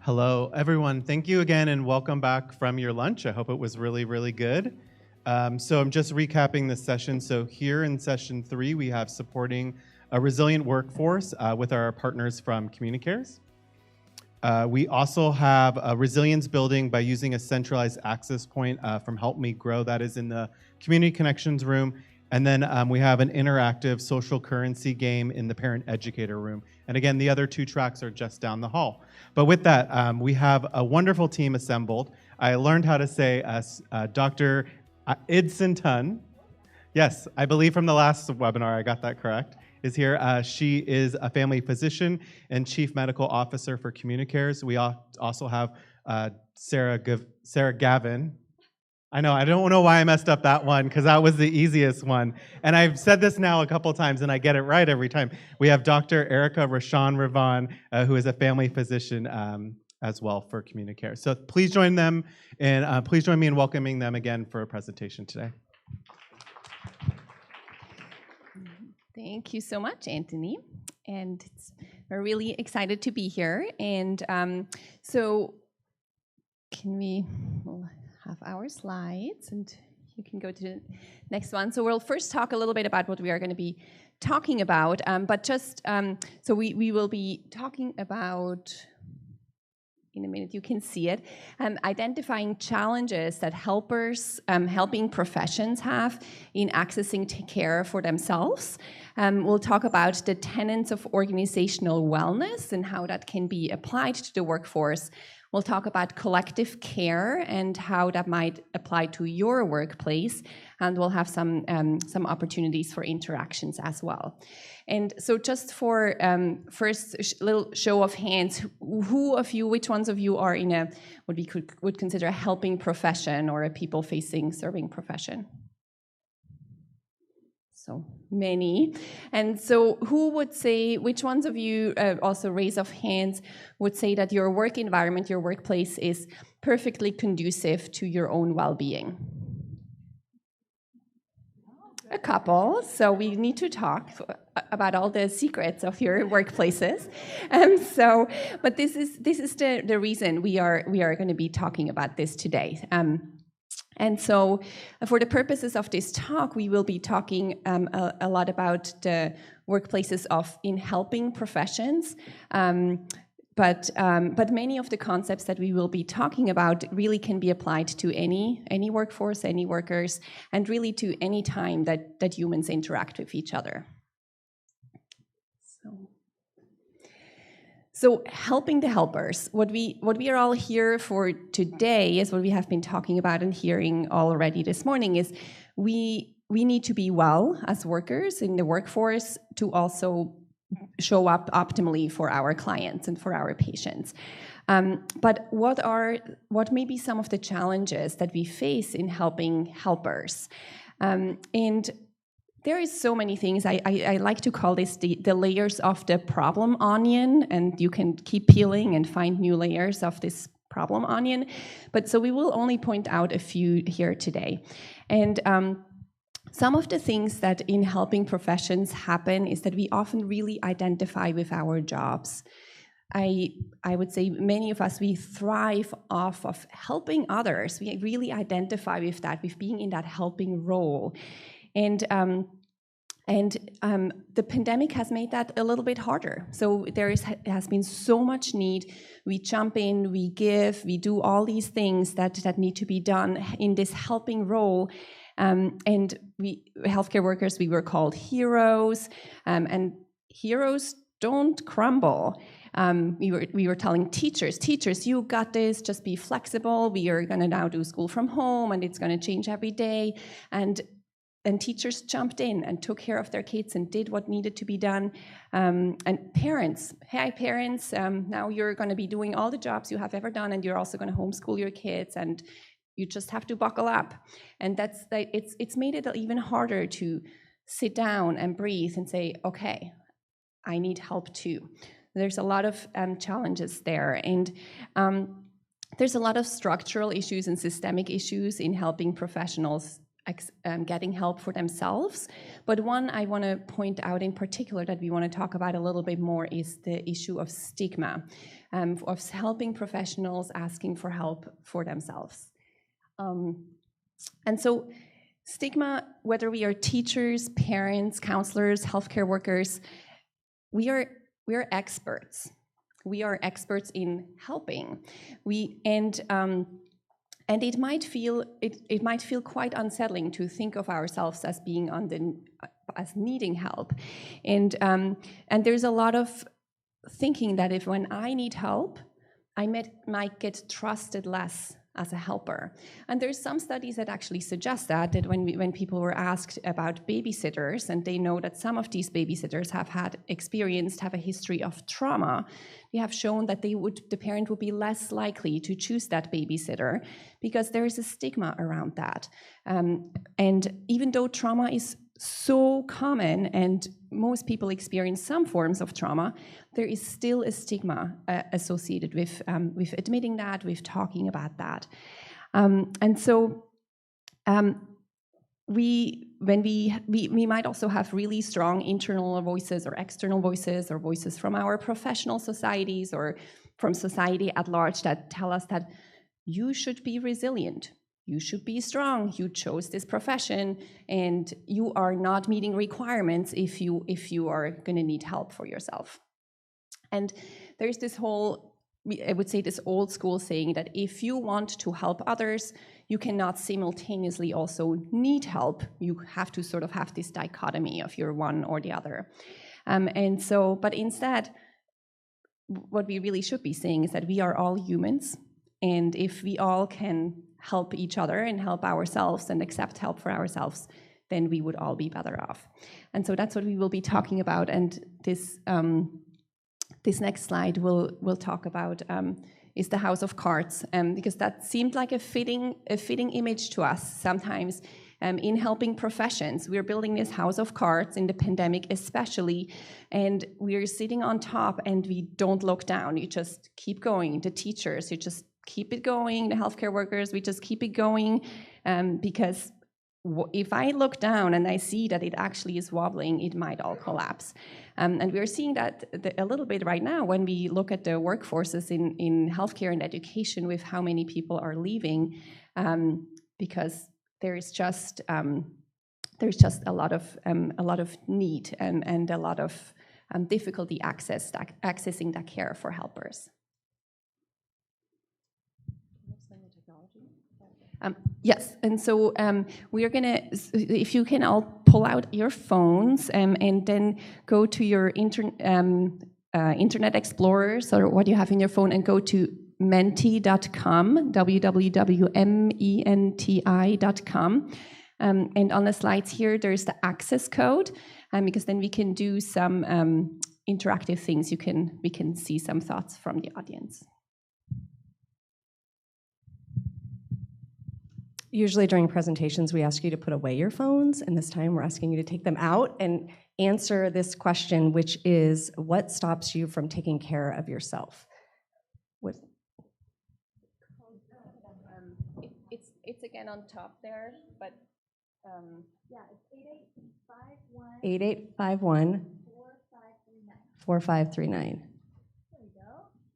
Hello, everyone. Thank you again and welcome back from your lunch. I hope it was really, really good. So I'm just recapping this session. So here in session 3, we have supporting a resilient workforce with our partners from CommuniCare. We also have a resilience building by using a centralized access point from Help Me Grow. That is in the Community Connections room. And then we have an interactive social currency game in the parent educator room. And again, the other 2 tracks are just down the hall. But with that, we have a wonderful team assembled. I learned how to say Dr. Eidson-Ton. Yes, I believe from the last webinar I got that correct. Is here. She is a family physician and chief medical officer for CommuniCare. We also have Sara Gavin. I know, I don't know why I messed up that one because that was the easiest one. And I've said this now a couple times and I get it right every time. We have Dr. Erika Roshanravan, who is a family physician as well for CommuniCare. So please join them and please join me in welcoming them again for a presentation today. Thank you so much, Anthony. And we're really excited to be here. And so we'll have our slides and you can go to the next one. So we'll first talk a little bit about what we are going to be talking about. But just, so we will be talking about, in a minute you can see it, identifying challenges that helping professions have in accessing care for themselves. We'll talk about the tenets of organizational wellness and how that can be applied to the workforce. We'll talk about collective care and how that might apply to your workplace, and we'll have some opportunities for interactions as well. And so just for first little show of hands, which ones of you are in what we would consider a helping profession or a people-facing serving profession? So many. And so who would say, which ones of you, also raise of hands, would say that your work environment, your workplace is perfectly conducive to your own well-being? A couple. So we need to talk about all the secrets of your workplaces. But this is the reason we are going to be talking about this today. And so for the purposes of this talk, we will be talking a lot about the workplaces in helping professions. But many of the concepts that we will be talking about really can be applied to any workforce, any workers, and really to any time that humans interact with each other. So helping the helpers, what we are all here for today is what we have been talking about and hearing already this morning is we need to be well as workers in the workforce to also show up optimally for our clients and for our patients. But what may be some of the challenges that we face in helping helpers? And there is so many things. I like to call this the layers of the problem onion, and you can keep peeling and find new layers of this problem onion. But so we will only point out a few here today. And some of the things that in helping professions happen is that we often really identify with our jobs. I would say many of us, we thrive off of helping others. We really identify with that, with being in that helping role. And the pandemic has made that a little bit harder. So there has been so much need. We jump in, we give, we do all these things that need to be done in this helping role. And we, healthcare workers, we were called heroes, and heroes don't crumble. We were telling teachers, you got this, just be flexible. We are going to now do school from home, and it's going to change every day. And teachers jumped in and took care of their kids and did what needed to be done. And parents, hey parents, now you're going to be doing all the jobs you have ever done, and you're also going to homeschool your kids, and you just have to buckle up. And it's made it even harder to sit down and breathe and say, okay, I need help too. There's a lot of challenges there, and there's a lot of structural issues and systemic issues in helping professionals getting help for themselves. But one I want to point out in particular that we want to talk about a little bit more is the issue of stigma, of helping professionals asking for help for themselves. And so stigma, whether we are teachers, parents, counselors, healthcare workers, we are experts. We are experts in helping. And it might feel quite unsettling to think of ourselves as being as needing help, and there's a lot of thinking that if when I need help, I might get trusted less as a helper. And there's some studies that actually suggest that when people were asked about babysitters, and they know that some of these babysitters have a history of trauma, they have shown that the parent would be less likely to choose that babysitter because there is a stigma around that. And even though trauma is so common and most people experience some forms of trauma, there is still a stigma associated with admitting that, with talking about that. And so we might also have really strong internal voices or external voices or voices from our professional societies or from society at large that tell us that you should be resilient. You should be strong. You chose this profession, and you are not meeting requirements if you are going to need help for yourself. And there's this whole, I would say, this old school saying that if you want to help others, you cannot simultaneously also need help. You have to sort of have this dichotomy of you're one or the other. But instead, what we really should be saying is that we are all humans, and if we all can help each other and help ourselves and accept help for ourselves, then we would all be better off. And so that's what we will be talking about. And this next slide we'll talk about is the house of cards, because that seemed like a fitting image to us sometimes in helping professions. We're building this house of cards in the pandemic especially, and we're sitting on top and we don't look down. You just keep going. The teachers, you just keep it going. The healthcare workers, we just keep it going, because if I look down and I see that it actually is wobbling, it might all collapse. And we're seeing that a little bit right now when we look at the workforces in healthcare and education with how many people are leaving, because there's just a lot of need and a lot of difficulty accessing that care for helpers. Yes, and so we are gonna, if you can all pull out your phones and then go to your Internet Explorers or what you have in your phone and go to menti.com, www.menti.com. And on the slides here, there's the access code, because then we can do some interactive things. We can see some thoughts from the audience. Usually during presentations, we ask you to put away your phones, and this time we're asking you to take them out and answer this question, which is, what stops you from taking care of yourself? It's again on top there, but yeah, it's 8851 4539. There we go.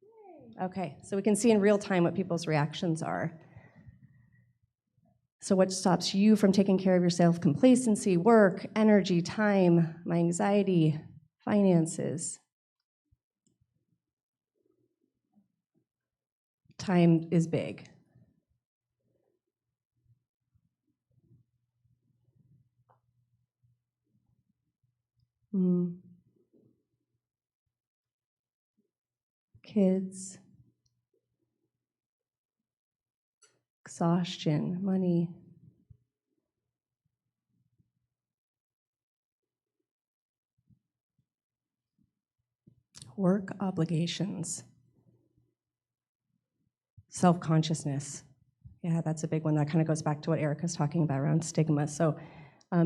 Yay. Okay, so we can see in real time what people's reactions are. So what stops you from taking care of yourself? Complacency, work, energy, time, my anxiety, finances. Time is big. Kids. Exhaustion, money. Work obligations. Self-consciousness. Yeah, that's a big one. That kind of goes back to what Erika's talking about around stigma. So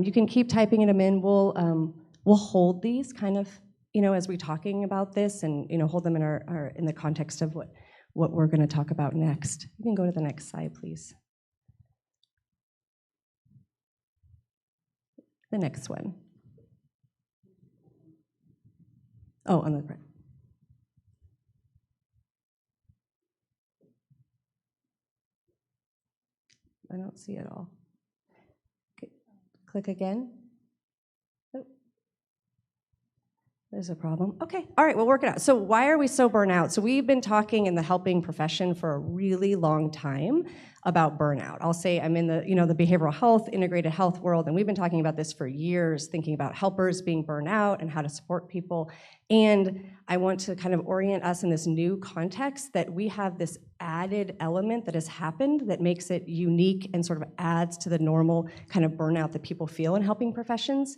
you can keep typing them in. We'll hold these kind of, as we're talking about this, and hold them in the context of what we're going to talk about next. You can go to the next slide, please. The next one. Oh, on the right. I don't see it all. Okay. Click again. Oh. There's a problem. Okay, all right, we'll work it out. So why are we so burnt out? So we've been talking in the helping profession for a really long time about burnout. I'll say I'm in the, the behavioral health, integrated health world, and we've been talking about this for years, thinking about helpers being burnt out and how to support people. And I want to kind of orient us in this new context that we have this added element that has happened that makes it unique and sort of adds to the normal kind of burnout that people feel in helping professions.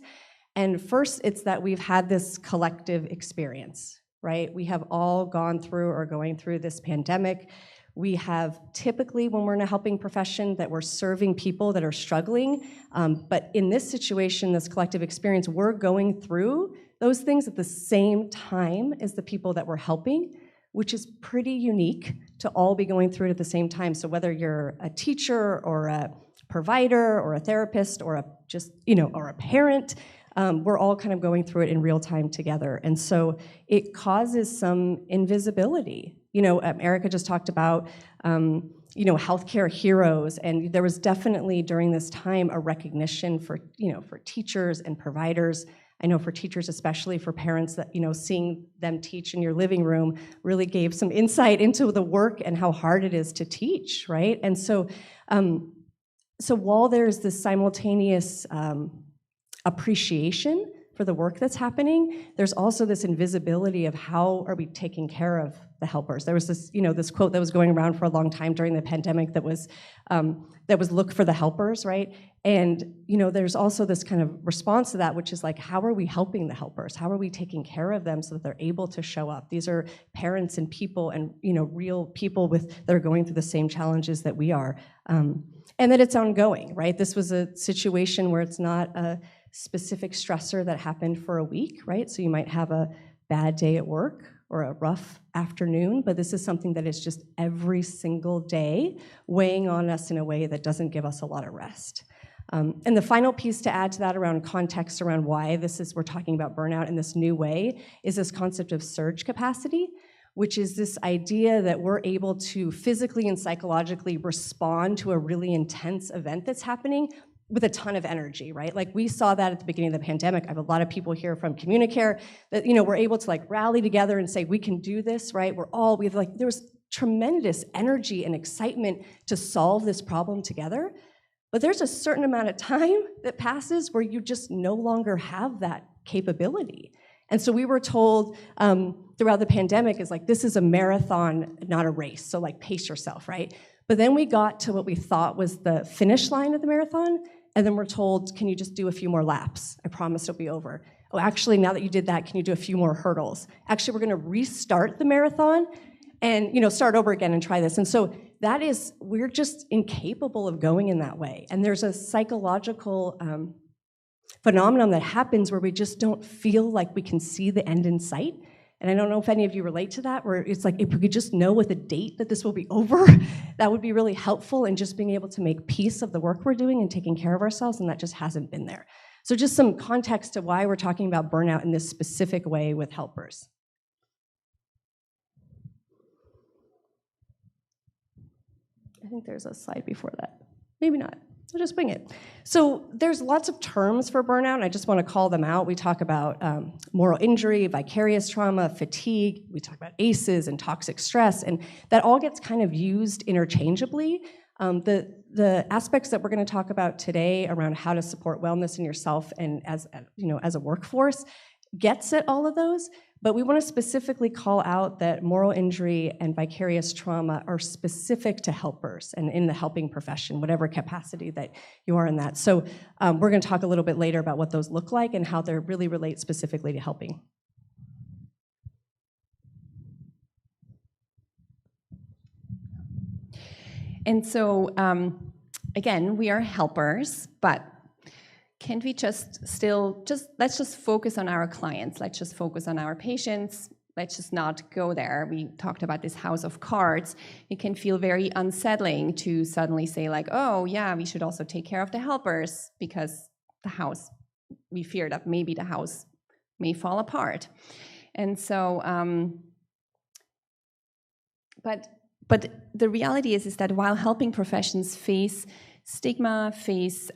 And first, it's that we've had this collective experience, right? We have all gone through or going through this pandemic. We have typically, when we're in a helping profession, that we're serving people that are struggling. But in this situation, this collective experience, we're going through those things at the same time as the people that we're helping, which is pretty unique to all be going through it at the same time. So whether you're a teacher or a provider or a therapist or or a parent, we're all kind of going through it in real time together. And so it causes some invisibility. Erika just talked about, healthcare heroes, and there was definitely during this time a recognition for teachers and providers. I know for teachers, especially for parents, that seeing them teach in your living room really gave some insight into the work and how hard it is to teach, right? And so, while there's this simultaneous appreciation for the work that's happening, there's also this invisibility of how are we taking care of the helpers. There was this, this quote that was going around for a long time during the pandemic that was look for the helpers, right? And there's also this kind of response to that, which is like, how are we helping the helpers? How are we taking care of them so that they're able to show up? These are parents and people and real people that are going through the same challenges that we are, and that it's ongoing, right? This was a situation where it's not a specific stressor that happened for a week, right? So you might have a bad day at work or a rough afternoon, but this is something that is just every single day weighing on us in a way that doesn't give us a lot of rest. And the final piece to add to that around context around why we're talking about burnout in this new way is this concept of surge capacity, which is this idea that we're able to physically and psychologically respond to a really intense event that's happening with a ton of energy, right? Like we saw that at the beginning of the pandemic. I have a lot of people here from CommuniCare that, we're able to rally together and say, we can do this, right? There was tremendous energy and excitement to solve this problem together. But there's a certain amount of time that passes where you just no longer have that capability. And so we were told throughout the pandemic is this is a marathon, not a race. So pace yourself, right? But then we got to what we thought was the finish line of the marathon. And then we're told, can you just do a few more laps? I promise it'll be over. Oh, actually, now that you did that, can you do a few more hurdles? Actually, we're gonna restart the marathon and start over again and try this. And so we're just incapable of going in that way. And there's a psychological phenomenon that happens where we just don't feel like we can see the end in sight. And I don't know if any of you relate to that, where it's if we could just know with a date that this will be over, that would be really helpful in just being able to make peace of the work we're doing and taking care of ourselves, and that just hasn't been there. So just some context to why we're talking about burnout in this specific way with helpers. I think there's a slide before that. Maybe not. I'll just wing it. So there's lots of terms for burnout, and I just want to call them out. We talk about moral injury, vicarious trauma, fatigue. We talk about ACEs and toxic stress, and that all gets kind of used interchangeably. The aspects that we're going to talk about today around how to support wellness in yourself and as a workforce gets at all of those, but we want to specifically call out that moral injury and vicarious trauma are specific to helpers and in the helping profession, whatever capacity that you are in that. So we're going to talk a little bit later about what those look like and how they really relate specifically to helping. And so, again, we are helpers, but can't we let's just focus on our clients. Let's just focus on our patients. Let's just not go there. We talked about this house of cards. It can feel very unsettling to suddenly say oh, yeah, we should also take care of the helpers because the house we fear that maybe the house may fall apart. And so, but the reality is that while helping professions face stigma, face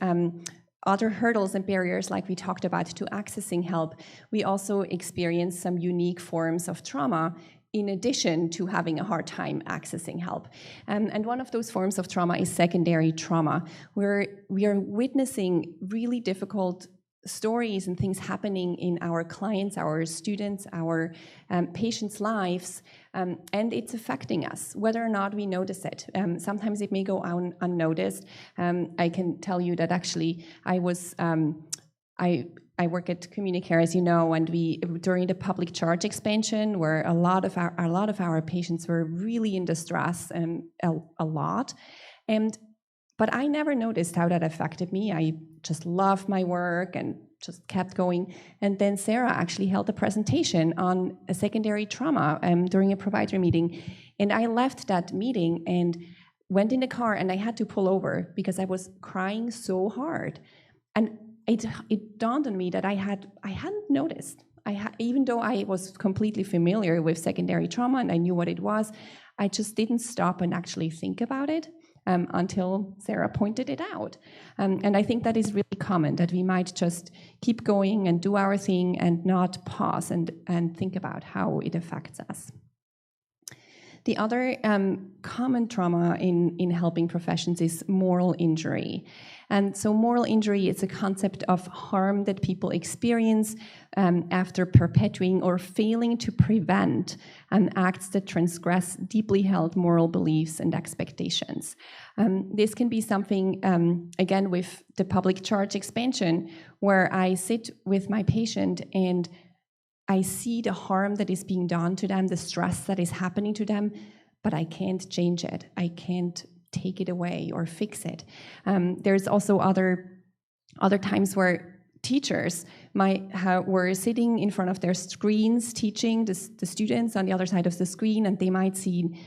other hurdles and barriers like we talked about to accessing help, we also experience some unique forms of trauma in addition to having a hard time accessing help. And one of those forms of trauma is secondary trauma, where we are witnessing really difficult stories and things happening in our clients, our students, our patients' lives, and it's affecting us, whether or not we notice it. Sometimes it may go unnoticed. I can tell you that actually I work at CommuniCare, as you know, and during the public charge expansion, where a lot of our patients were really in distress, a lot, but I never noticed how that affected me. I just loved my work and just kept going. And then Sara actually held a presentation on a secondary trauma during a provider meeting. And I left that meeting and went in the car, and I had to pull over because I was crying so hard. And it dawned on me that I hadn't noticed. Even though I was completely familiar with secondary trauma and I knew what it was, I just didn't stop and actually think about it. Until Sara pointed it out. And I think that is really common, that we might just keep going and do our thing and not pause and think about how it affects us. The other common trauma in helping professions is moral injury. And so moral injury is a concept of harm that people experience after perpetuating or failing to prevent acts that transgress deeply held moral beliefs and expectations. This can be something, again, with the public charge expansion, where I sit with my patient and I see the harm that is being done to them, the stress that is happening to them, but I can't change it. I can't take it away or fix it. There's also other times where teachers were sitting in front of their screens teaching the students on the other side of the screen, and they might see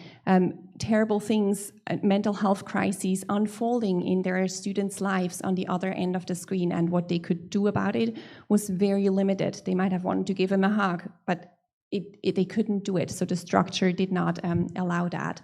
terrible things, mental health crises unfolding in their students' lives on the other end of the screen, and what they could do about it was very limited. They might have wanted to give them a hug, but they couldn't do it, so the structure did not allow that.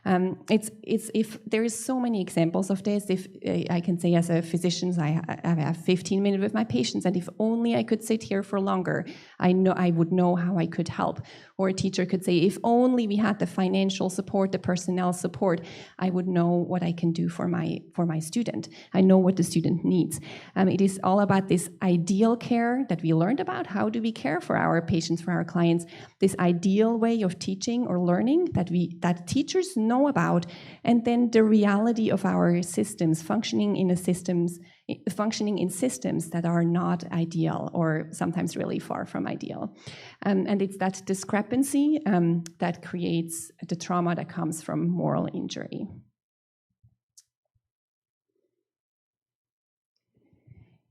If there is so many examples of this. If I can say, as a physician, I have 15 minutes with my patients, and if only I could sit here for longer, I would know how I could help. Or a teacher could say, if only we had the financial support, the personnel support, I would know what I can do for my student. I know what the student needs. It is all about this ideal care that we learned about. How do we care for our patients, for our clients? This ideal way of teaching or learning that teachers know about, and then the reality of our systems functioning in systems that are not ideal, or sometimes really far from ideal. And it's that discrepancy that creates the trauma that comes from moral injury.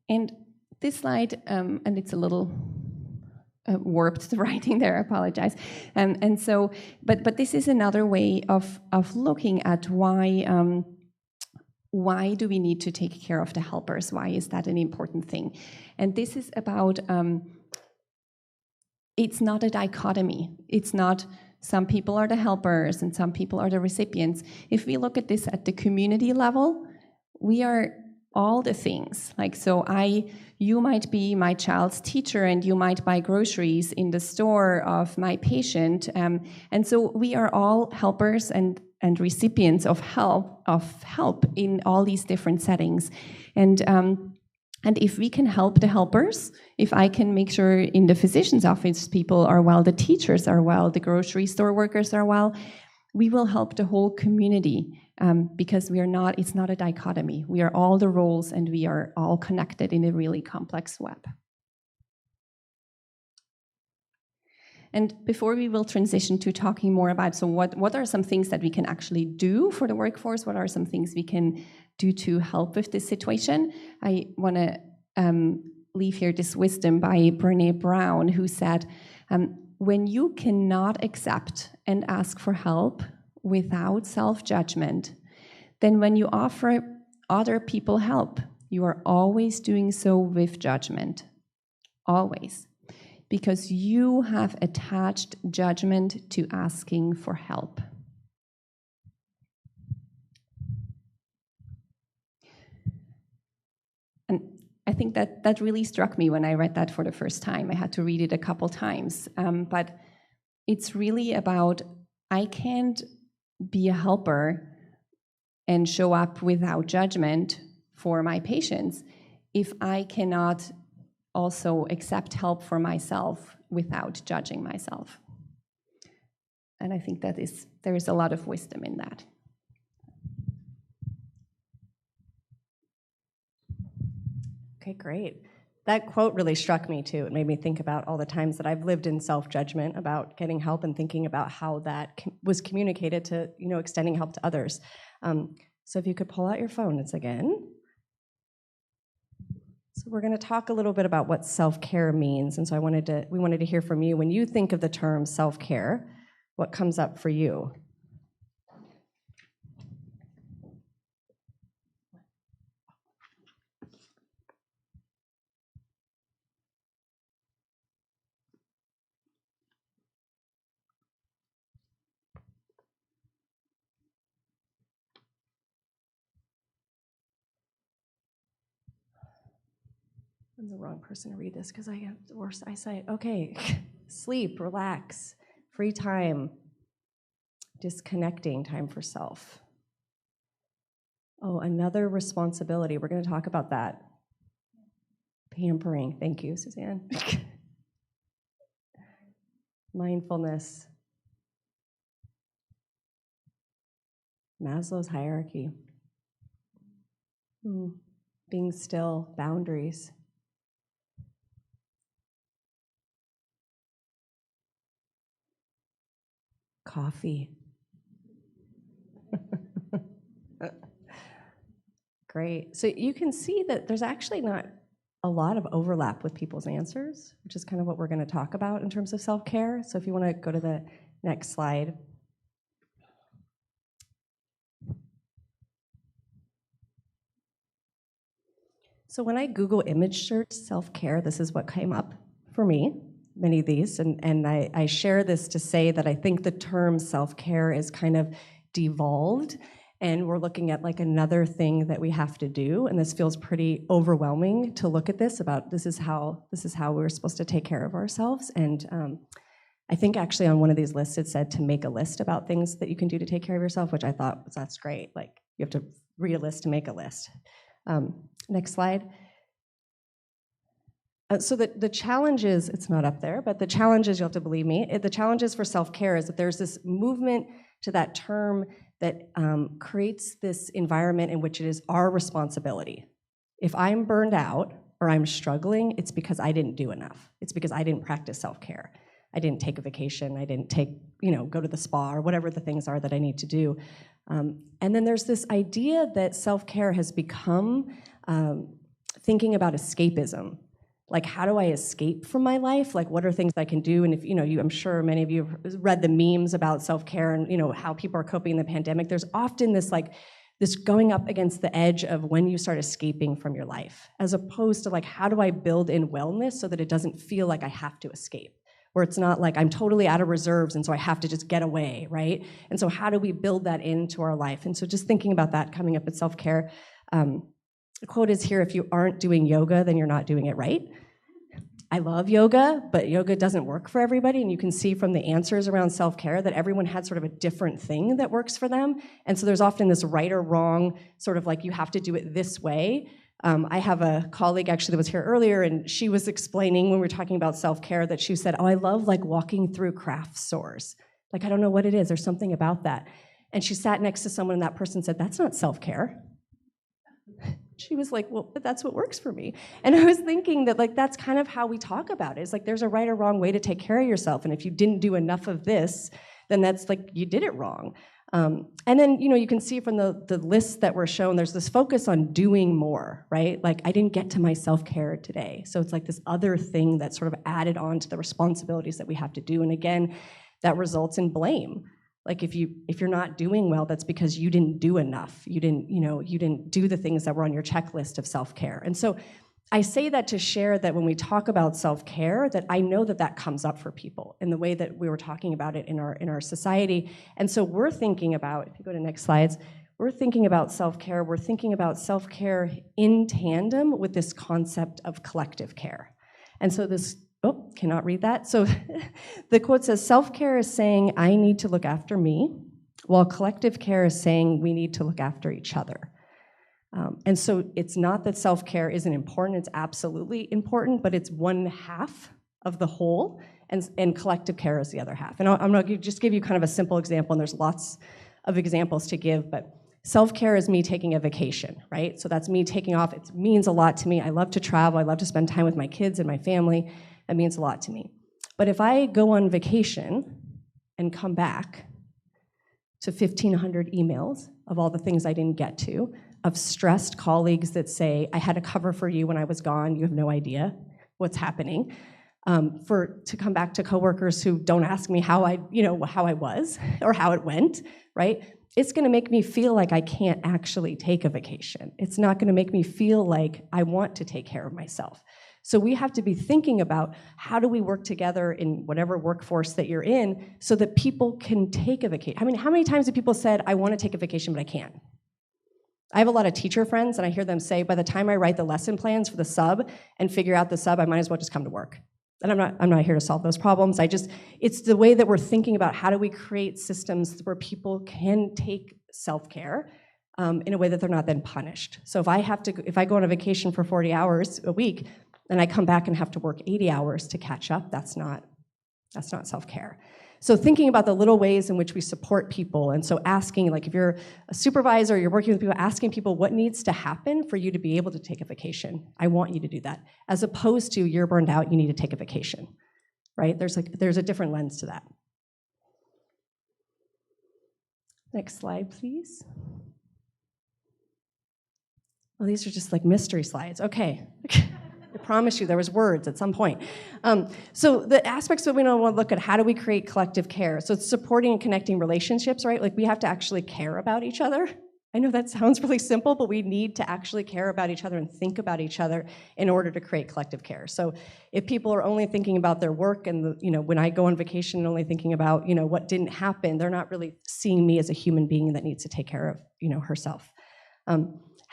And this slide, and it's a little warped the writing there, I apologize. And so, but this is another way of looking at why do we need to take care of the helpers? Why is that an important thing? And this is about, it's not a dichotomy. It's not some people are the helpers and some people are the recipients. If we look at this at the community level, we are all the things. Like, so you might be my child's teacher, and you might buy groceries in the store of my patient. And so we are all helpers and recipients of help in all these different settings. And if we can help the helpers, if I can make sure in the physician's office people are well, the teachers are well, the grocery store workers are well, we will help the whole community, because it's not a dichotomy. We are all the roles, and we are all connected in a really complex web. And before we will transition to talking more about, so what are some things that we can actually do for the workforce? What are some things we can do to help with this situation? I want to leave here this wisdom by Brené Brown, who said, when you cannot accept and ask for help without self-judgment, then when you offer other people help, you are always doing so with judgment. Always. Because you have attached judgment to asking for help. And I think that really struck me when I read that for the first time. I had to read it a couple times. But it's really about, I can't be a helper and show up without judgment for my patients if I cannot also accept help for myself without judging myself. And I think there is a lot of wisdom in that. Okay, great. That quote really struck me too. It made me think about all the times that I've lived in self-judgment about getting help and thinking about how that was communicated to, extending help to others. So if you could pull out your phone, it's again. So we're going to talk a little bit about what self-care means. And so we wanted to hear from you. When you think of the term self-care, what comes up for you? I'm the wrong person to read this because I have the worst eyesight. Okay, sleep, relax, free time, disconnecting, time for self. Oh, another responsibility. We're going to talk about that. Pampering. Thank you, Suzanne. Mindfulness. Maslow's hierarchy. Being still, boundaries. Coffee. Great. So you can see that there's actually not a lot of overlap with people's answers, which is kind of what we're going to talk about in terms of self-care. So if you want to go to the next slide. So when I Google image search self-care, this is what came up for me. Many of these, and I share this to say that I think the term self-care is kind of devolved, and we're looking at like another thing that we have to do, and this feels pretty overwhelming to look at this about this is how we're supposed to take care of ourselves. And I think actually on one of these lists it said to make a list about things that you can do to take care of yourself, which I thought that's great. Like you have to read a list to make a list. Next slide. So the challenges, it's not up there, but the challenges, you'll have to believe me, the challenges for self-care is that there's this movement to that term that creates this environment in which it is our responsibility. If I'm burned out or I'm struggling, it's because I didn't do enough. It's because I didn't practice self-care. I didn't take a vacation, I didn't go to the spa or whatever the things are that I need to do. And then there's this idea that self-care has become thinking about escapism. Like, how do I escape from my life? Like, what are things I can do? And if I'm sure many of you have read the memes about self-care and how people are coping in the pandemic. There's often this going up against the edge of when you start escaping from your life, as opposed to like, how do I build in wellness so that it doesn't feel like I have to escape, where it's not like I'm totally out of reserves and so I have to just get away, right? And so how do we build that into our life? And so just thinking about that coming up at self-care. The quote is here, if you aren't doing yoga, then you're not doing it right. I love yoga, but yoga doesn't work for everybody, and you can see from the answers around self-care that everyone had sort of a different thing that works for them, and so there's often this right or wrong, sort of like you have to do it this way. I have a colleague actually that was here earlier, and she was explaining when we were talking about self-care that she said, I love like walking through craft stores. Like, I don't know what it is, there's something about that. And she sat next to someone and that person said, that's not self-care. She was like, well, but that's what works for me. And I was thinking that like that's kind of how we talk about it. It's like there's a right or wrong way to take care of yourself. And if you didn't do enough of this, then that's like you did it wrong. And then, you can see from the lists that were shown, there's this focus on doing more, right? Like I didn't get to my self-care today. So it's like this other thing that's sort of added on to the responsibilities that we have to do. And again, that results in blame. Like if you're not doing well, that's because you didn't do enough. You didn't do the things that were on your checklist of self-care. And so I say that to share that when we talk about self-care, that I know that comes up for people in the way that we were talking about it in our society. And so we're thinking about, if you go to next slides, we're thinking about self-care. We're thinking about self-care in tandem with this concept of collective care. And so this, cannot read that. So the quote says, self-care is saying, I need to look after me, while collective care is saying we need to look after each other. And so it's not that self-care isn't important, it's absolutely important, but it's one half of the whole, and collective care is the other half. And I'm gonna just give you kind of a simple example, and there's lots of examples to give, but self-care is me taking a vacation, right? So that's me taking off. It means a lot to me. I love to travel. I love to spend time with my kids and my family. That means a lot to me. But if I go on vacation and come back to 1,500 emails of all the things I didn't get to, of stressed colleagues that say, I had a cover for you when I was gone, you have no idea what's happening, to come back to coworkers who don't ask me how I was or how it went, right? It's gonna make me feel like I can't actually take a vacation. It's not gonna make me feel like I want to take care of myself. So we have to be thinking about how do we work together in whatever workforce that you're in so that people can take a vacation. I mean, how many times have people said, I wanna take a vacation, but I can't? I have a lot of teacher friends, and I hear them say, by the time I write the lesson plans for the sub and figure out the sub, I might as well just come to work. And I'm not here to solve those problems. It's the way that we're thinking about how do we create systems where people can take self-care in a way that they're not then punished. So if I go on a vacation for 40 hours a week and I come back and have to work 80 hours to catch up, that's not self-care. So thinking about the little ways in which we support people, and so asking, like if you're a supervisor, you're working with people, asking people what needs to happen for you to be able to take a vacation. I want you to do that. As opposed to you're burned out, you need to take a vacation, right? There's a different lens to that. Next slide, please. Well, these are just like mystery slides. Okay. I promise you there was words at some point. So the aspects that we want to look at, how do we create collective care? So it's supporting and connecting relationships, right? Like we have to actually care about each other. I know that sounds really simple, but we need to actually care about each other and think about each other in order to create collective care. So if people are only thinking about their work and when I go on vacation and only thinking about what didn't happen, they're not really seeing me as a human being that needs to take care of herself.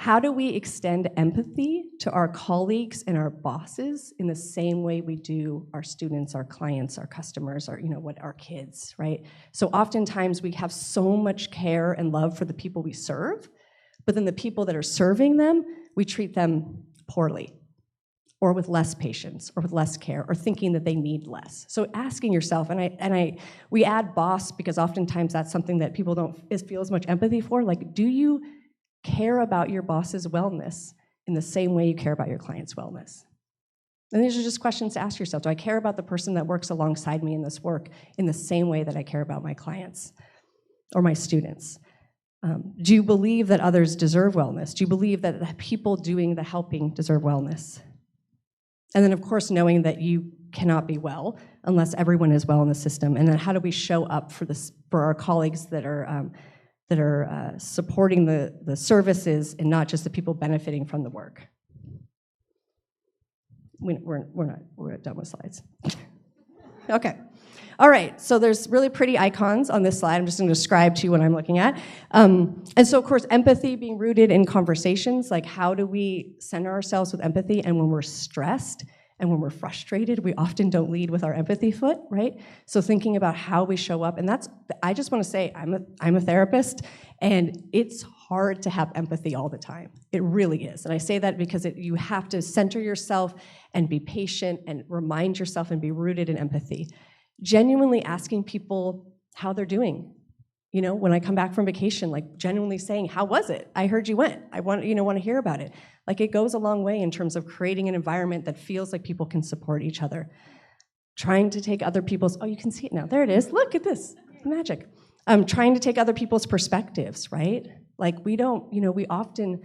How do we extend empathy to our colleagues and our bosses in the same way we do our students, our clients, our customers, our kids, right? So oftentimes we have so much care and love for the people we serve, but then the people that are serving them, we treat them poorly, or with less patience, or with less care, or thinking that they need less. So asking yourself, we add boss because oftentimes that's something that people don't feel as much empathy for. Like, do you care about your boss's wellness in the same way you care about your client's wellness? And these are just questions to ask yourself. Do I care about the person that works alongside me in this work in the same way that I care about my clients or my students? Do you believe that others deserve wellness? Do you believe that the people doing the helping deserve wellness? And then, of course, knowing that you cannot be well unless everyone is well in the system. And then how do we show up for our colleagues that are supporting the services and not just the people benefiting from the work? We're done with slides. Okay. All right, so there's really pretty icons on this slide. I'm just gonna describe to you what I'm looking at. And so, of course, empathy being rooted in conversations, like how do we center ourselves with empathy? And when we're stressed and when we're frustrated, we often don't lead with our empathy foot, right? So thinking about how we show up, and I just wanna say, I'm a therapist, and it's hard to have empathy all the time. It really is. And I say that because you have to center yourself and be patient and remind yourself and be rooted in empathy. Genuinely asking people how they're doing. When I come back from vacation, like genuinely saying, how was it? I heard you went. I want to hear about it. Like it goes a long way in terms of creating an environment that feels like people can support each other. Trying to take other people's, you can see it now. There it is. Look at this. Magic. Trying to take other people's perspectives, right? Like we often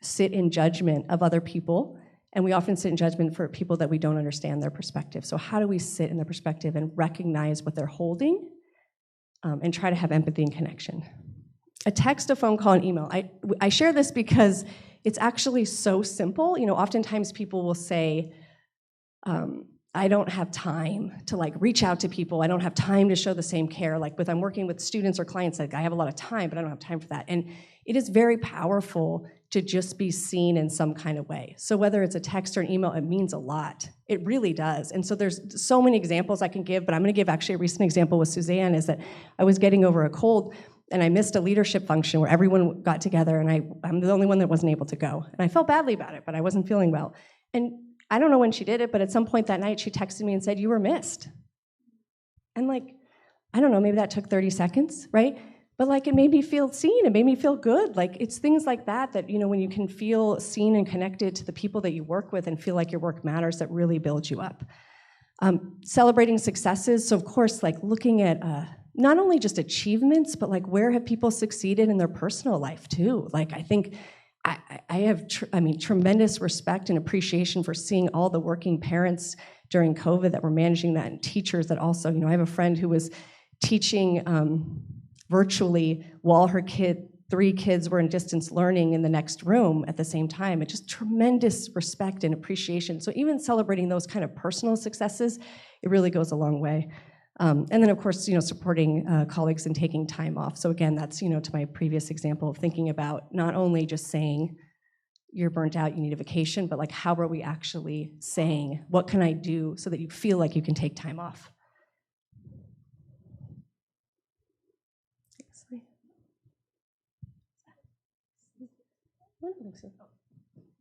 sit in judgment of other people, and we often sit in judgment for people that we don't understand their perspective. So how do we sit in their perspective and recognize what they're holding and try to have empathy and connection. A text, a phone call, an email. I share this because it's actually so simple. You know, oftentimes people will say, I don't have time to like reach out to people. I don't have time to show the same care. Like I'm working with students or clients, like I have a lot of time, but I don't have time for that. And it is very powerful to just be seen in some kind of way. So whether it's a text or an email, it means a lot. It really does. And so there's so many examples I can give, but I'm gonna give actually a recent example with Suzanne, is that I was getting over a cold and I missed a leadership function where everyone got together and I'm the only one that wasn't able to go. And I felt badly about it, but I wasn't feeling well. And I don't know when she did it, but at some point that night she texted me and said, "You were missed." And like, I don't know, maybe that took 30 seconds, right? But like, it made me feel seen, it made me feel good. Like, it's things like that, you know, when you can feel seen and connected to the people that you work with and feel like your work matters, that really builds you up. Celebrating successes, so of course, like looking at not only just achievements, but like where have people succeeded in their personal life too? Like, I think I have tremendous respect and appreciation for seeing all the working parents during COVID that were managing that, and teachers that also, you know, I have a friend who was teaching virtually while her 3 kids were in distance learning in the next room at the same time. It's just tremendous respect and appreciation. So even celebrating those kind of personal successes, it really goes a long way. And then, of course, you know, supporting colleagues and taking time off. So again, that's, you know, to my previous example of thinking about not only just saying you're burnt out, you need a vacation, but like, how are we actually saying, what can I do so that you feel like you can take time off?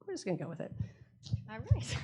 We're just gonna go with it. All right.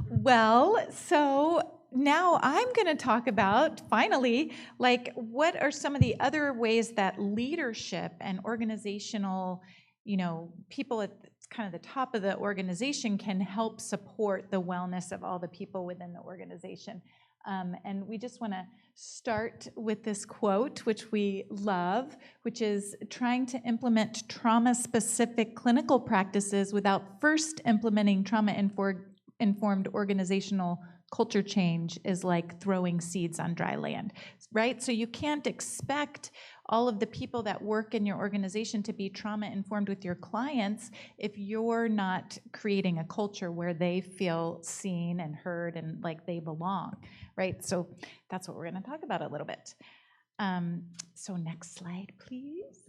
Well, so now I'm going to talk about, finally, like, what are some of the other ways that leadership and organizational, you know, people at kind of the top of the organization can help support the wellness of all the people within the organization. And we just want to start with this quote, which we love, which is, trying to implement trauma-specific clinical practices without first implementing trauma-informed organizational culture change is like throwing seeds on dry land, right? So you can't expect all of the people that work in your organization to be trauma-informed with your clients if you're not creating a culture where they feel seen and heard and like they belong, right? So that's what we're going to talk about a little bit. So next slide, please.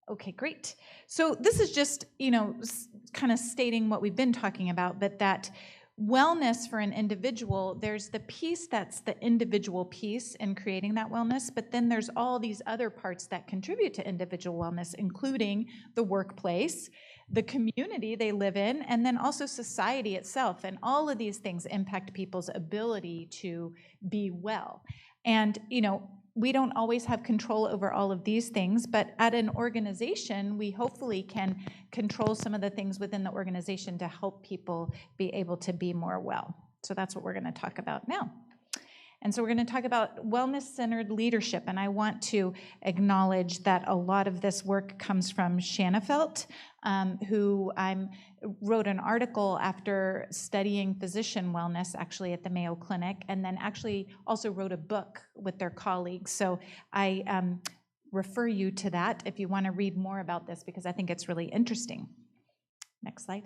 Okay, great. So this is just, you know, kind of stating what we've been talking about, but that wellness for an individual, there's the piece that's the individual piece in creating that wellness, but then there's all these other parts that contribute to individual wellness, including the workplace, the community they live in, and then also society itself. And all of these things impact people's ability to be well. And, you know, we don't always have control over all of these things, but at an organization, we hopefully can control some of the things within the organization to help people be able to be more well. So that's what we're going to talk about now. And so we're going to talk about wellness-centered leadership, and I want to acknowledge that a lot of this work comes from Shanafelt, who wrote an article after studying physician wellness actually at the Mayo Clinic, and then actually also wrote a book with their colleagues. So I refer you to that if you want to read more about this, because I think it's really interesting. Next slide.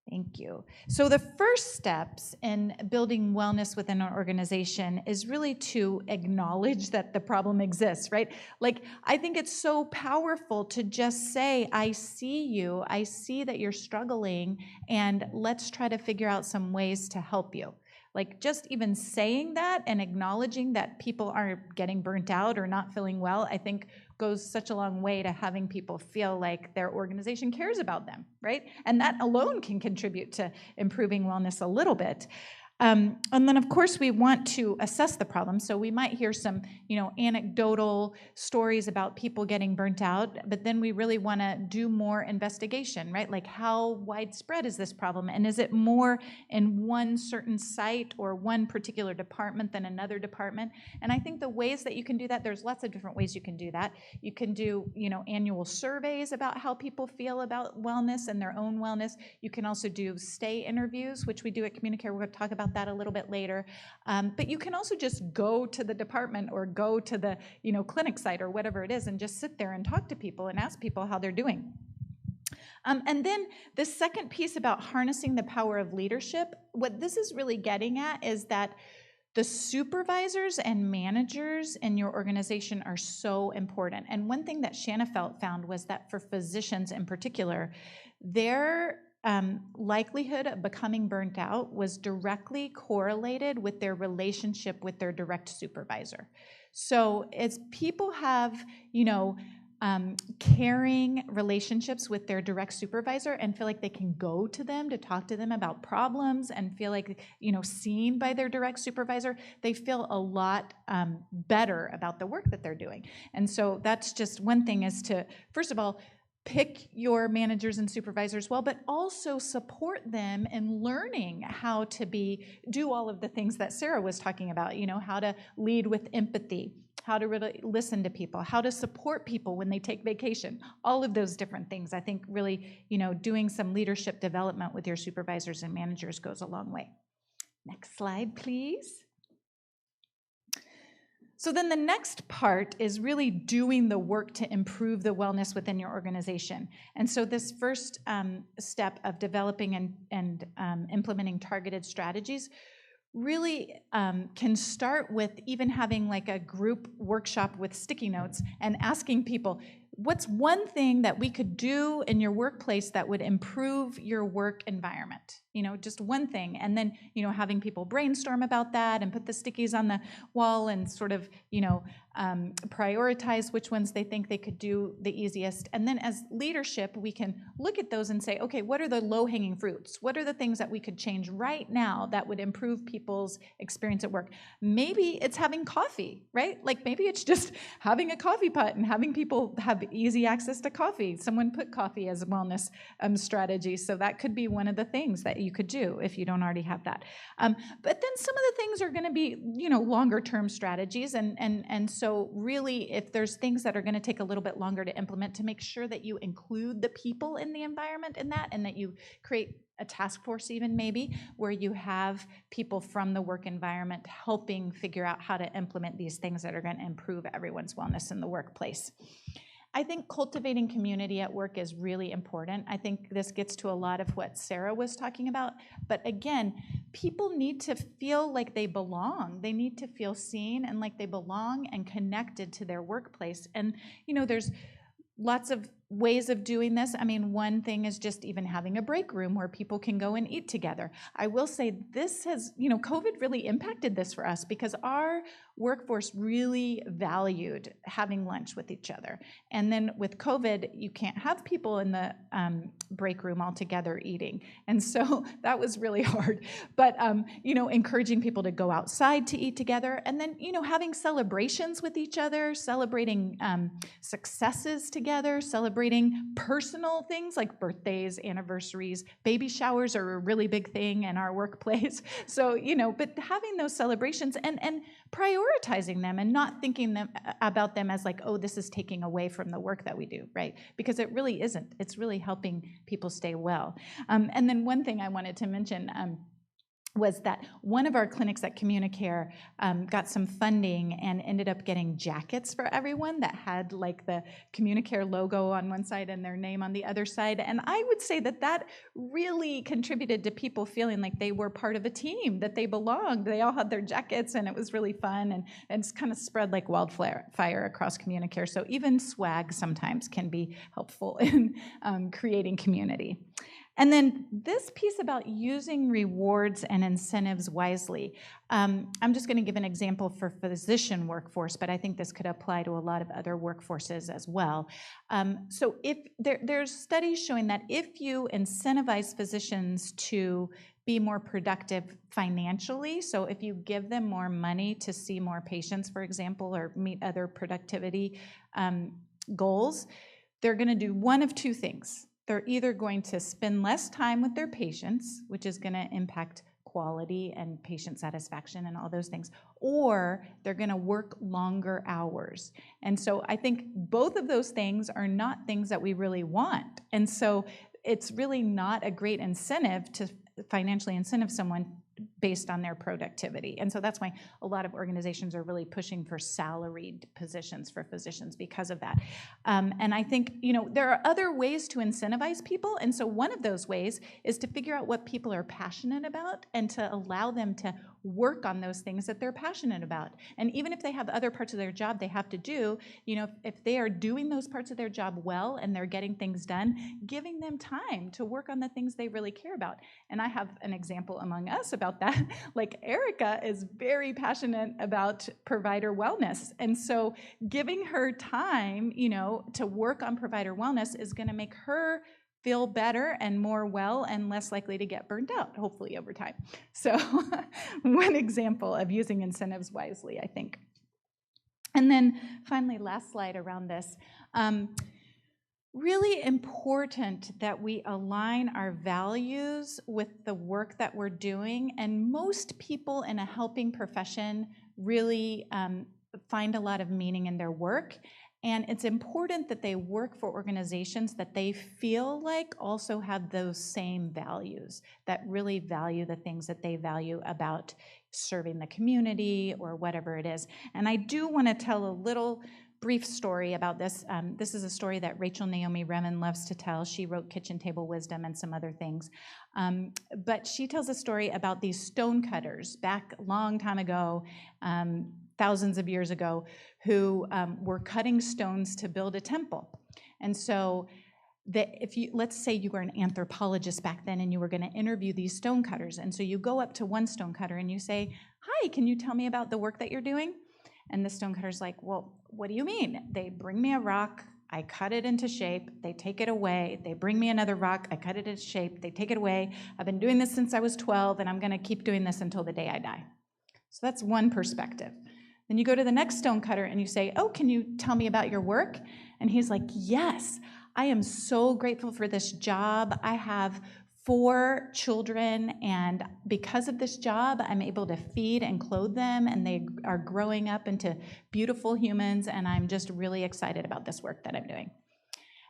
Thank you. So the first steps in building wellness within an organization is really to acknowledge that the problem exists, right? Like, I think it's so powerful to just say, I see you, I see that you're struggling, and let's try to figure out some ways to help you. Like, just even saying that and acknowledging that people are getting burnt out or not feeling well, I think goes such a long way to having people feel like their organization cares about them, right? And that alone can contribute to improving wellness a little bit. And then, of course, we want to assess the problem. So we might hear some, you know, anecdotal stories about people getting burnt out, but then we really want to do more investigation, right? Like, how widespread is this problem? And is it more in one certain site or one particular department than another department? And I think the ways that you can do that, there's lots of different ways you can do that. You can do, you know, annual surveys about how people feel about wellness and their own wellness. You can also do stay interviews, which we do at CommuniCare. We're going to talk about about that a little bit later. But you can also just go to the department or go to the clinic site or whatever it is and just sit there and talk to people and ask people how they're doing. And then the second piece about harnessing the power of leadership, what this is really getting at is that the supervisors and managers in your organization are so important. And one thing that Shanafelt found was that for physicians in particular, their likelihood of becoming burnt out was directly correlated with their relationship with their direct supervisor. So as people have, caring relationships with their direct supervisor and feel like they can go to them to talk to them about problems and feel like, seen by their direct supervisor, they feel a lot better about the work that they're doing. And so that's just one thing, is to, first of all, pick your managers and supervisors well, but also support them in learning how to do all of the things that Sara was talking about, how to lead with empathy, how to really listen to people, how to support people when they take vacation, all of those different things. I think really, doing some leadership development with your supervisors and managers goes a long way. Next slide, please. So then the next part is really doing the work to improve the wellness within your organization. And so this first step of developing and implementing targeted strategies really can start with even having like a group workshop with sticky notes and asking people, what's one thing that we could do in your workplace that would improve your work environment? Just one thing. And then, having people brainstorm about that and put the stickies on the wall and sort of, prioritize which ones they think they could do the easiest. And then as leadership, we can look at those and say, okay, what are the low-hanging fruits? What are the things that we could change right now that would improve people's experience at work? Maybe it's having coffee, right? Like maybe it's just having a coffee pot and having people have easy access to coffee. Someone put coffee as a wellness strategy. So that could be one of the things that you could do if you don't already have that. But then some of the things are going to be, longer term strategies. And so really, if there's things that are going to take a little bit longer to implement, to make sure that you include the people in the environment in that, and that you create a task force even maybe, where you have people from the work environment helping figure out how to implement these things that are going to improve everyone's wellness in the workplace. I think cultivating community at work is really important. I think this gets to a lot of what Sara was talking about. But again, people need to feel like they belong. They need to feel seen and like they belong and connected to their workplace. And, there's lots of ways of doing this. I mean, one thing is just even having a break room where people can go and eat together. I will say this has, COVID really impacted this for us because our workforce really valued having lunch with each other. And then with COVID, you can't have people in the break room all together eating. And so that was really hard. But, encouraging people to go outside to eat together, and then, having celebrations with each other, celebrating successes together, celebrating personal things like birthdays, anniversaries. Baby showers are a really big thing in our workplace. So, but having those celebrations and prioritizing them and not thinking about them as like, oh, this is taking away from the work that we do, right? Because it really isn't. It's really helping people stay well. And then one thing I wanted to mention was that one of our clinics at CommuniCare got some funding and ended up getting jackets for everyone that had like the CommuniCare logo on one side and their name on the other side. And I would say that that really contributed to people feeling like they were part of a team, that they belonged. They all had their jackets and it was really fun, and it's kind of spread like wildfire across CommuniCare. So even swag sometimes can be helpful in creating community. And then this piece about using rewards and incentives wisely. I'm just going to give an example for physician workforce, but I think this could apply to a lot of other workforces as well. So if there's studies showing that if you incentivize physicians to be more productive financially, so if you give them more money to see more patients, for example, or meet other productivity goals, they're going to do one of two things. They're either going to spend less time with their patients, which is going to impact quality and patient satisfaction and all those things, or they're going to work longer hours. And so I think both of those things are not things that we really want. And so it's really not a great incentive to financially incentive someone based on their productivity. And so that's why a lot of organizations are really pushing for salaried positions for physicians because of that. And I think, there are other ways to incentivize people. And so one of those ways is to figure out what people are passionate about and to allow them to work on those things that they're passionate about. And even if they have other parts of their job they have to do, if they are doing those parts of their job well and they're getting things done, giving them time to work on the things they really care about. And I have an example among us about that. Like Erika is very passionate about provider wellness. And so giving her time, to work on provider wellness is going to make her feel better and more well and less likely to get burned out, hopefully over time. So one example of using incentives wisely, I think. And then finally, last slide around this. Really important that we align our values with the work that we're doing. And most people in a helping profession really find a lot of meaning in their work. And it's important that they work for organizations that they feel like also have those same values, that really value the things that they value about serving the community or whatever it is. And I do want to tell a little brief story about this. This is a story that Rachel Naomi Remen loves to tell. She wrote Kitchen Table Wisdom and some other things. But she tells a story about these stone cutters back a long time ago, thousands of years ago, who were cutting stones to build a temple. And so let's say you were an anthropologist back then and you were going to interview these stone cutters. And so you go up to one stone cutter and you say, "Hi, can you tell me about the work that you're doing?" And the stonecutter's like, "Well, what do you mean?" They bring me a rock, I cut it into shape, they take it away, they bring me another rock, I cut it into shape, they take it away. I've been doing this since I was 12, and I'm going to keep doing this until the day I die. So that's one perspective. Then you go to the next stonecutter and you say, "Oh, can you tell me about your work?" And he's like, "Yes, I am so grateful for this job. I have 4 children, and because of this job, I'm able to feed and clothe them, and they are growing up into beautiful humans, and I'm just really excited about this work that I'm doing."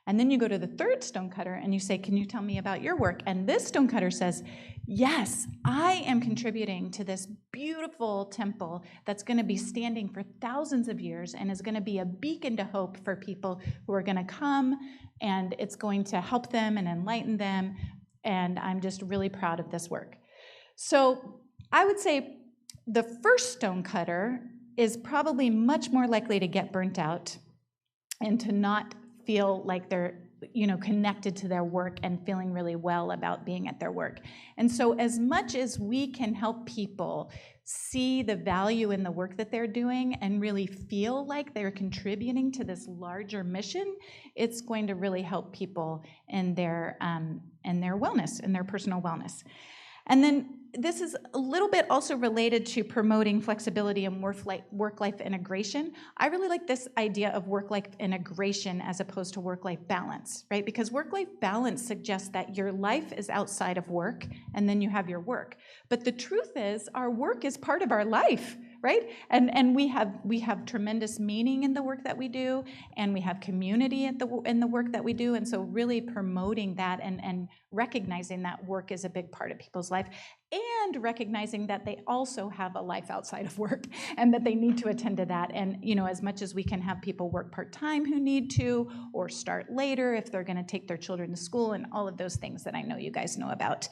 And then you go to the third stonecutter and you say, "Can you tell me about your work?" And this stonecutter says, "Yes, I am contributing to this beautiful temple that's going to be standing for thousands of years and is going to be a beacon to hope for people who are going to come, and it's going to help them and enlighten them. And I'm just really proud of this work." So I would say the first stonecutter is probably much more likely to get burnt out and to not feel like they're connected to their work and feeling really well about being at their work. And so as much as we can help people see the value in the work that they're doing and really feel like they're contributing to this larger mission, it's going to really help people in their wellness, in their personal wellness. And then this is a little bit also related to promoting flexibility and work-life integration. I really like this idea of work-life integration as opposed to work-life balance, right? Because work-life balance suggests that your life is outside of work and then you have your work. But the truth is our work is part of our life, right? And we have tremendous meaning in the work that we do, and we have community in the work that we do. And so really promoting that and recognizing that work is a big part of people's life, and recognizing that they also have a life outside of work and that they need to attend to that. And as much as we can have people work part-time who need to, or start later if they're going to take their children to school, and all of those things that I know you guys know about.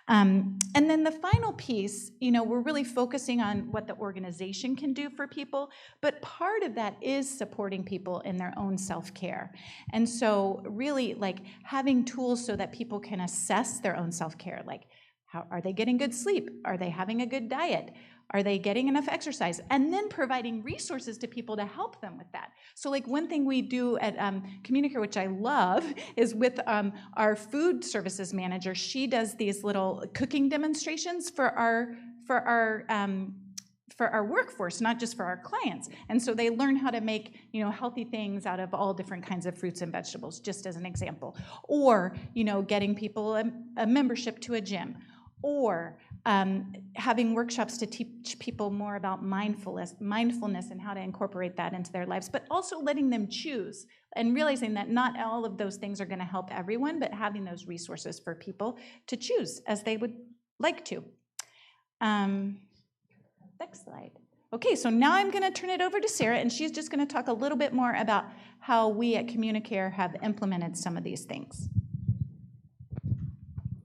And then the final piece, we're really focusing on what the organization can do for people, but part of that is supporting people in their own self-care. And so really having tools so that people can assess their own self-care, like how are they getting good sleep? Are they having a good diet? Are they getting enough exercise? And then providing resources to people to help them with that. So one thing we do at CommuniCare, which I love, is with our food services manager. She does these little cooking demonstrations for our workforce, not just for our clients. And so they learn how to make healthy things out of all different kinds of fruits and vegetables, just as an example. Or getting people a membership to a gym. Or having workshops to teach people more about mindfulness and how to incorporate that into their lives, but also letting them choose and realizing that not all of those things are going to help everyone, but having those resources for people to choose as they would like to. Next slide. Okay, so now I'm going to turn it over to Sara, and she's just going to talk a little bit more about how we at CommuniCare have implemented some of these things.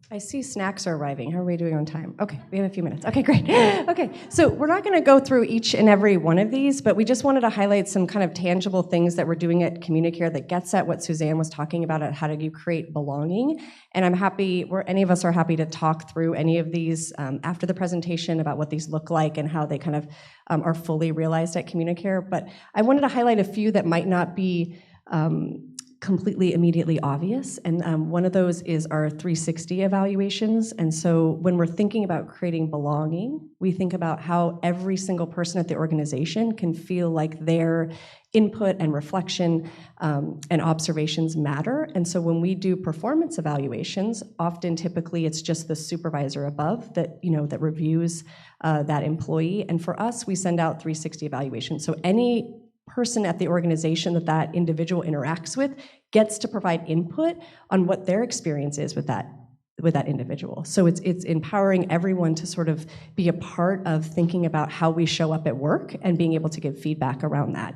I see snacks are arriving. How are we doing on time? Okay, we have a few minutes. Okay, great. Okay, so we're not going to go through each and every one of these, but we just wanted to highlight some kind of tangible things that we're doing at CommuniCare that gets at what Suzanne was talking about, at how do you create belonging. And I'm happy, any of us are happy to talk through any of these after the presentation about what these look like and how they kind of are fully realized at CommuniCare. But I wanted to highlight a few that might not be completely immediately obvious, and one of those is our 360 evaluations. And so when we're thinking about creating belonging, we think about how every single person at the organization can feel like their input and reflection and observations matter. And so when we do performance evaluations, often typically it's just the supervisor above that, that reviews that employee. And for us, we send out 360 evaluations. So any person at the organization that individual interacts with gets to provide input on what their experience is with that individual. So it's empowering everyone to sort of be a part of thinking about how we show up at work and being able to give feedback around that.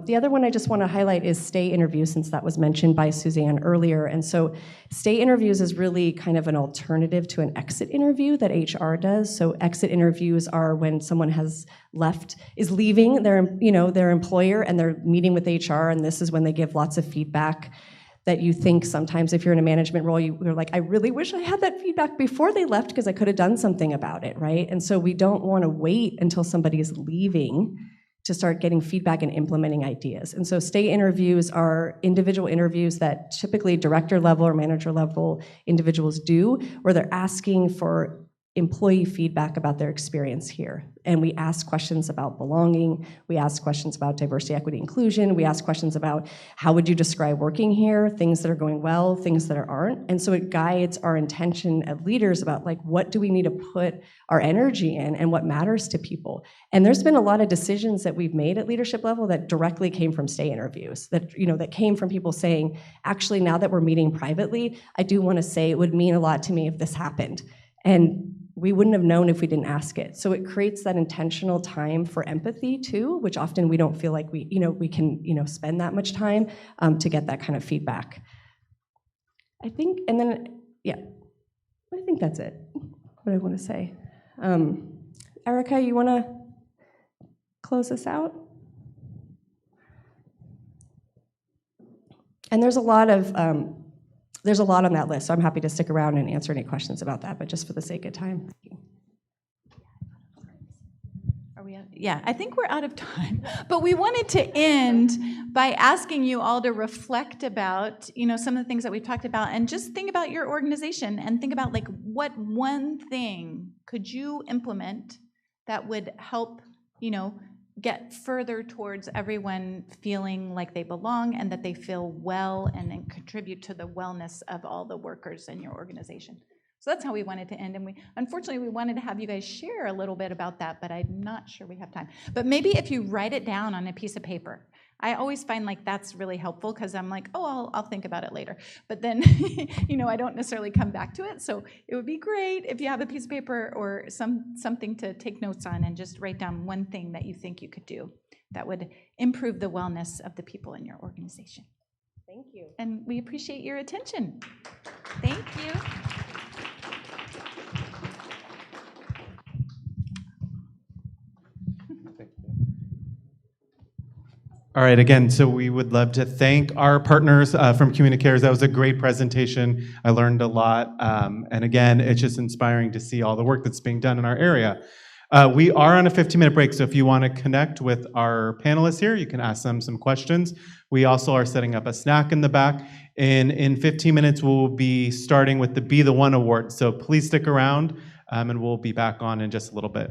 The other one I just want to highlight is stay interviews, since that was mentioned by Suzanne earlier. And so stay interviews is really kind of an alternative to an exit interview that HR does. So exit interviews are when someone is leaving their employer, and they're meeting with HR, and this is when they give lots of feedback that you think sometimes if you're in a management role, you're like, I really wish I had that feedback before they left because I could have done something about it, right? And so we don't want to wait until somebody is leaving to start getting feedback and implementing ideas. And so stay interviews are individual interviews that typically director level or manager level individuals do, where they're asking for employee feedback about their experience here. And we ask questions about belonging, we ask questions about diversity, equity, inclusion, we ask questions about how would you describe working here, things that are going well, things that aren't. And so it guides our intention as leaders about what do we need to put our energy in and what matters to people. And there's been a lot of decisions that we've made at leadership level that directly came from stay interviews, that came from people saying, actually, now that we're meeting privately, I do want to say it would mean a lot to me if this happened. And we wouldn't have known if we didn't ask it. So it creates that intentional time for empathy too, which often we don't feel like we can spend that much time to get that kind of feedback. I think that's it. What I want to say. Erika, you want to close this out? And there's a lot on that list, so I'm happy to stick around and answer any questions about that, but just for the sake of time. Are we out? Yeah, I think we're out of time. But we wanted to end by asking you all to reflect about, some of the things that we've talked about, and just think about your organization and think about what one thing could you implement that would help, get further towards everyone feeling like they belong and that they feel well and then contribute to the wellness of all the workers in your organization. So that's how we wanted to end. And unfortunately, we wanted to have you guys share a little bit about that, but I'm not sure we have time. But maybe if you write it down on a piece of paper. I always find that's really helpful because I'm like, I'll think about it later. But then, I don't necessarily come back to it. So it would be great if you have a piece of paper or something to take notes on and just write down one thing that you think you could do that would improve the wellness of the people in your organization. Thank you. And we appreciate your attention. Thank you. All right, again, so we would love to thank our partners from CommuniCare. That was a great presentation. I learned a lot. And again, it's just inspiring to see all the work that's being done in our area. We are on a 15-minute break, so if you want to connect with our panelists here, you can ask them some questions. We also are setting up a snack in the back. And in 15 minutes, we'll be starting with the Be the One Award. So please stick around, and we'll be back on in just a little bit.